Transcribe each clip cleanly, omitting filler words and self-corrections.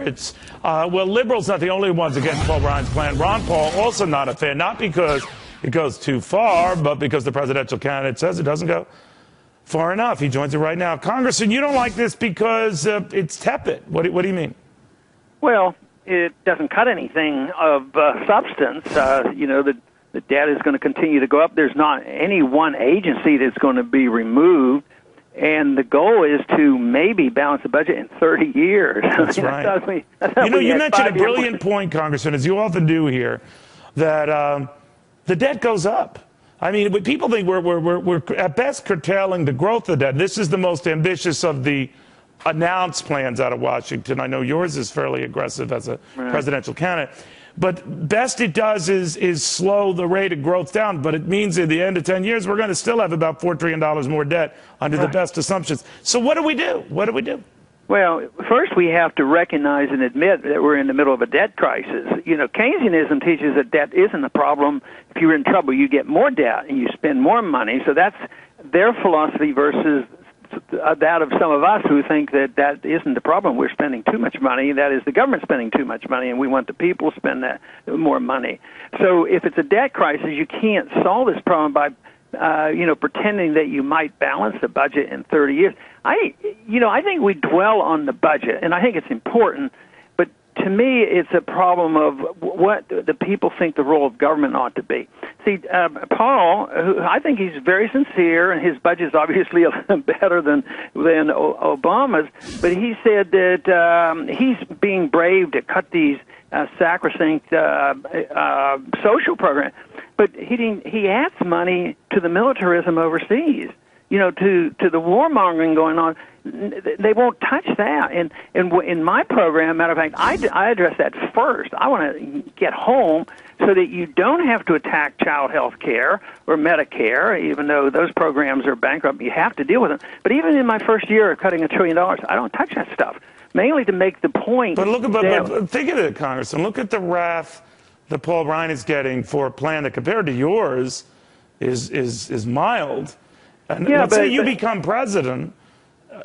It's, well, liberals not the only ones against Paul Ryan's plan. Ron Paul also not a fan, not because it goes too far, but because the presidential candidate says it doesn't go far enough. He joins it right now. Congressman, you don't like this because it's tepid. What do you mean? Well, it doesn't cut anything of substance. The debt is going to continue to go up. There's not any one agency that's going to be removed. And the goal is to maybe balance the budget in 30 years. That's right. You mentioned a brilliant point, Congressman, as you often do here, that the debt goes up. I mean, people think we're at best curtailing the growth of debt. This is the most ambitious of the announced plans out of Washington. I know yours is fairly aggressive as a presidential candidate. But best it does is slow the rate of growth down. But it means at the end of 10 years, we're going to still have about $4 trillion more debt under the best assumptions. So what do we do? What do we do? Well, first we have to recognize and admit that we're in the middle of a debt crisis. Keynesianism teaches that debt isn't the problem. If you're in trouble, you get more debt and you spend more money. So that's their philosophy versus that of some of us who think that that isn't the problem. We're spending too much money. That is, the government spending too much money, and we want the people to spend that more money. So if it's a debt crisis, you can't solve this problem by pretending that you might balance the budget in 30 years. I think we dwell on the budget, and I think it's important, but to me, it's a problem of what the people think the role of government ought to be. See, Paul, I think he's very sincere, and his budget is obviously better than Obama's, but he said that he's being brave to cut these sacrosanct social programs. But he adds money to the militarism overseas, to the warmongering going on. They won't touch that. And in my program, matter of fact, I address that first. I want to get home so that you don't have to attack child health care or Medicare, even though those programs are bankrupt. You have to deal with them. But even in my first year of cutting $1 trillion, I don't touch that stuff, mainly to make the point. But but think of it, Congressman. Look at the wrath that Paul Ryan is getting for a plan that, compared to yours, is mild. And let's say you become president.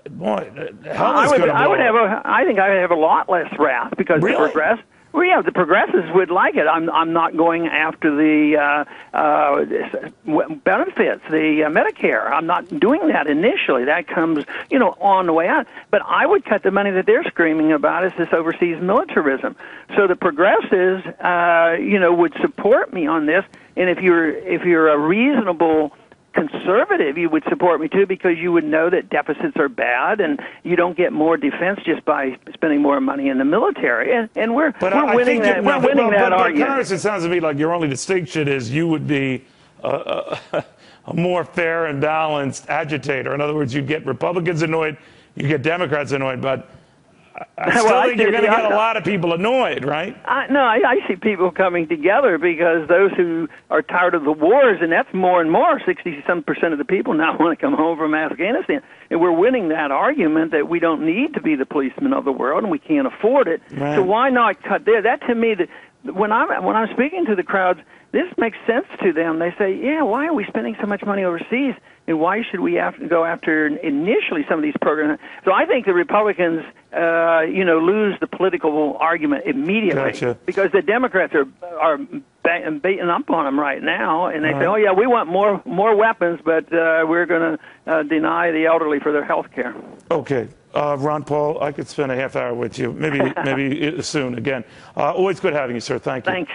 Boy, hell is going to blow. I think I would have a lot less wrath because the progressives would like it. I'm not going after the benefits, the Medicare. I'm not doing that initially. That comes, on the way out. But I would cut the money that they're screaming about is this overseas militarism. So the progressives, would support me on this. And if you're a reasonable conservative, you would support me too, because you would know that deficits are bad and you don't get more defense just by spending more money in the military. And we're winning that argument. But Congress, it sounds to me like your only distinction is you would be a more fair and balanced agitator. In other words, you'd get Republicans annoyed, you get Democrats annoyed, but I still think you're going to get a lot of people annoyed, right? I see people coming together because those who are tired of the wars, and that's more and more, 60-some% of the people now want to come home from Afghanistan. And we're winning that argument that we don't need to be the policemen of the world and we can't afford it. Right. So why not cut there? That to me, when I'm speaking to the crowds, this makes sense to them. They say, yeah, why are we spending so much money overseas? And why should we have to go after initially some of these programs? So I think the Republicans, lose the political argument immediately because the Democrats are beating up on them right now, and they say, oh yeah, we want more weapons, but we're going to deny the elderly for their health care. Okay. Ron Paul, I could spend a half hour with you, maybe soon again. Always good having you, sir. Thank you. Thanks.